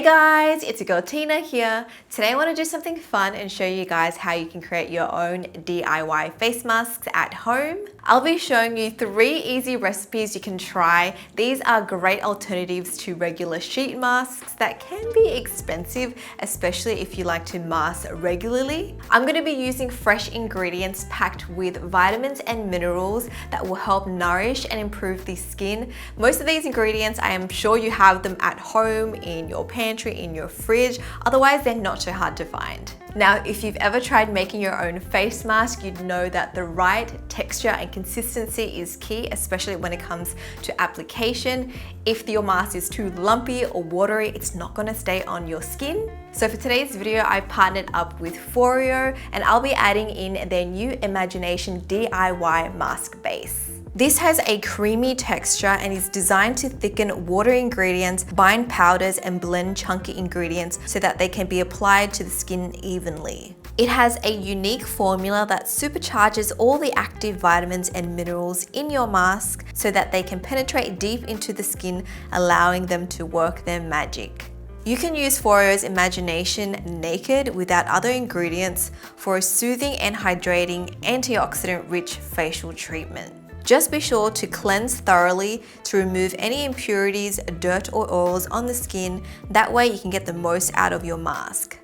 guys, it's your girl Tina here. Today I want to do something fun and show you guys how you can create your own DIY face masks at home. I'll be showing you 3 easy recipes you can try. These are great alternatives to regular sheet masks that can be expensive, especially if you like to mask regularly. I'm going to be using fresh ingredients packed with vitamins and minerals that will help nourish and improve the skin. Most of these ingredients, I am sure you have them at home, in your pantry, in your fridge. Otherwise, they're not too hard to find. Now, if you've ever tried making your own face mask, you'd know that the right texture and consistency is key, especially when it comes to application. If your mask is too lumpy or watery, it's not going to stay on your skin. So for today's video, I partnered up with Foreo and I'll be adding in their new Imagination DIY mask base. This has a creamy texture and is designed to thicken watery ingredients, bind powders, and blend chunky ingredients so that they can be applied to the skin evenly. It has a unique formula that supercharges all the active vitamins and minerals in your mask so that they can penetrate deep into the skin, allowing them to work their magic. You can use Foreo's Imagination naked without other ingredients for a soothing and hydrating antioxidant-rich facial treatment. Just be sure to cleanse thoroughly to remove any impurities, dirt or oils on the skin. That way you can get the most out of your mask.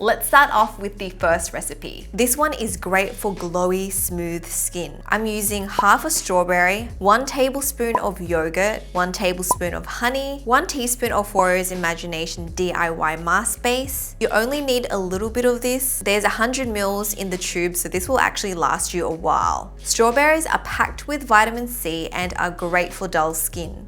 Let's start off with the first recipe. This one is great for glowy, smooth skin. I'm using half a strawberry, 1 tablespoon of yogurt, 1 tablespoon of honey, 1 teaspoon of Foreo's Imagination DIY mask base. You only need a little bit of this. There's 100 ml in the tube, so this will actually last you a while. Strawberries are packed with vitamin C and are great for dull skin.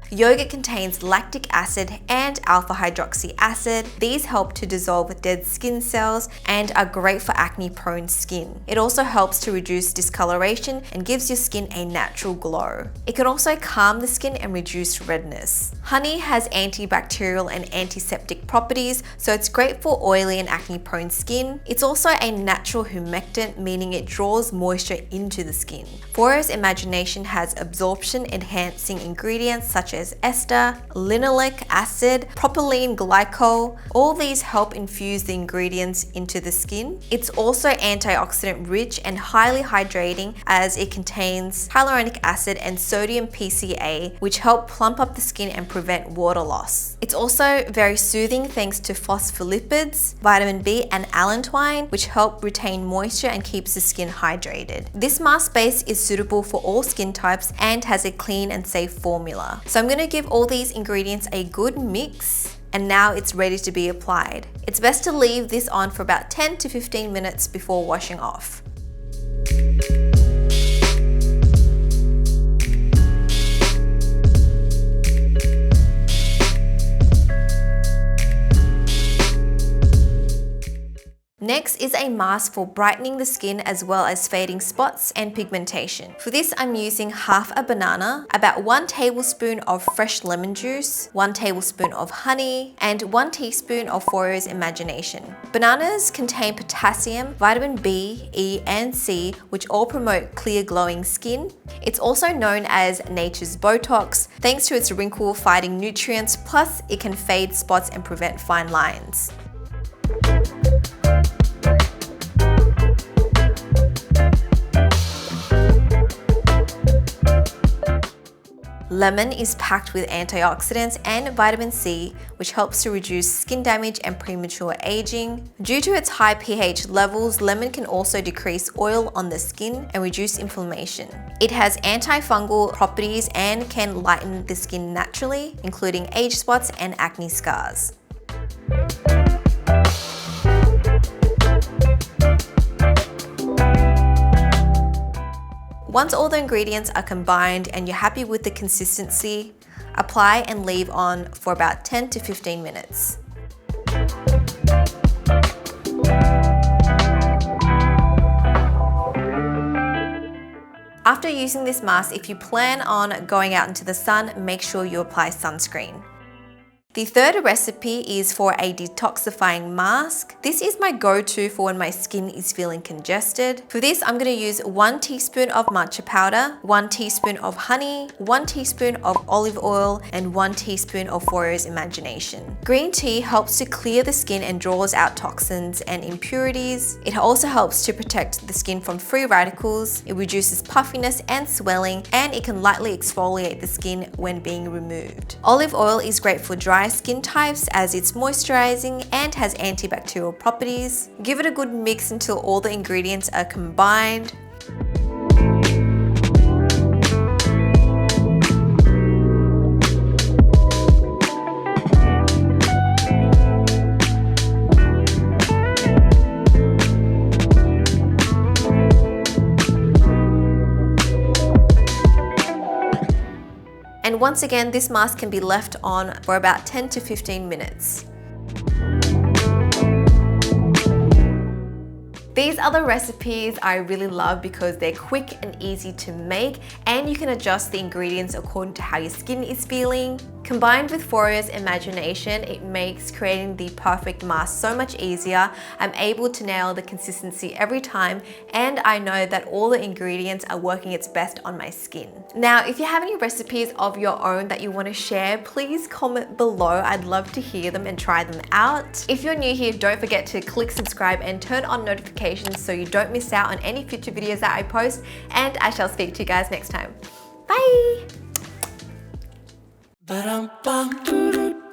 Yogurt contains lactic acid and alpha hydroxy acid. These help to dissolve dead skin cells and are great for acne-prone skin. It also helps to reduce discoloration and gives your skin a natural glow. It can also calm the skin and reduce redness. Honey has antibacterial and antiseptic properties, so it's great for oily and acne-prone skin. It's also a natural humectant, meaning it draws moisture into the skin. Foreo's Imagination has absorption-enhancing ingredients such as ester, linoleic acid, propylene glycol. All these help infuse the ingredients into the skin. It's also antioxidant rich and highly hydrating as it contains hyaluronic acid and sodium PCA, which help plump up the skin and prevent water loss. It's also very soothing thanks to phospholipids, vitamin B and allantoin, which help retain moisture and keeps the skin hydrated. This mask base is suitable for all skin types and has a clean and safe formula. So I'm going to give all these ingredients a good mix, and now it's ready to be applied. It's best to leave this on for about 10 to 15 minutes before washing off. Next is a mask for brightening the skin as well as fading spots and pigmentation. For this, I'm using half a banana, about 1 tablespoon of fresh lemon juice, 1 tablespoon of honey, and 1 teaspoon of Foreo's Imagination. Bananas contain potassium, vitamin B, E, and C, which all promote clear glowing skin. It's also known as nature's Botox, thanks to its wrinkle-fighting nutrients, plus it can fade spots and prevent fine lines. Lemon is packed with antioxidants and vitamin C, which helps to reduce skin damage and premature aging. Due to its high pH levels, lemon can also decrease oil on the skin and reduce inflammation. It has antifungal properties and can lighten the skin naturally, including age spots and acne scars. Once all the ingredients are combined and you're happy with the consistency, apply and leave on for about 10 to 15 minutes. After using this mask, if you plan on going out into the sun, make sure you apply sunscreen. The third recipe is for a detoxifying mask. This is my go-to for when my skin is feeling congested. For this, I'm going to use 1 teaspoon of matcha powder, 1 teaspoon of honey, 1 teaspoon of olive oil, and 1 teaspoon of Foreo's Imagination. Green tea helps to clear the skin and draws out toxins and impurities. It also helps to protect the skin from free radicals. It reduces puffiness and swelling, and it can lightly exfoliate the skin when being removed. Olive oil is great for dry skin types as it's moisturizing and has antibacterial properties. Give it a good mix until all the ingredients are combined. And once again, this mask can be left on for about 10 to 15 minutes. These other recipes I really love because they're quick and easy to make, and you can adjust the ingredients according to how your skin is feeling. Combined with Foreo's Imagination, it makes creating the perfect mask so much easier. I'm able to nail the consistency every time, and I know that all the ingredients are working its best on my skin. Now, if you have any recipes of your own that you want to share, please comment below. I'd love to hear them and try them out. If you're new here, don't forget to click subscribe and turn on notifications so you don't miss out on any future videos that I post, and I shall speak to you guys next time. Bye! Ba-dum-bum.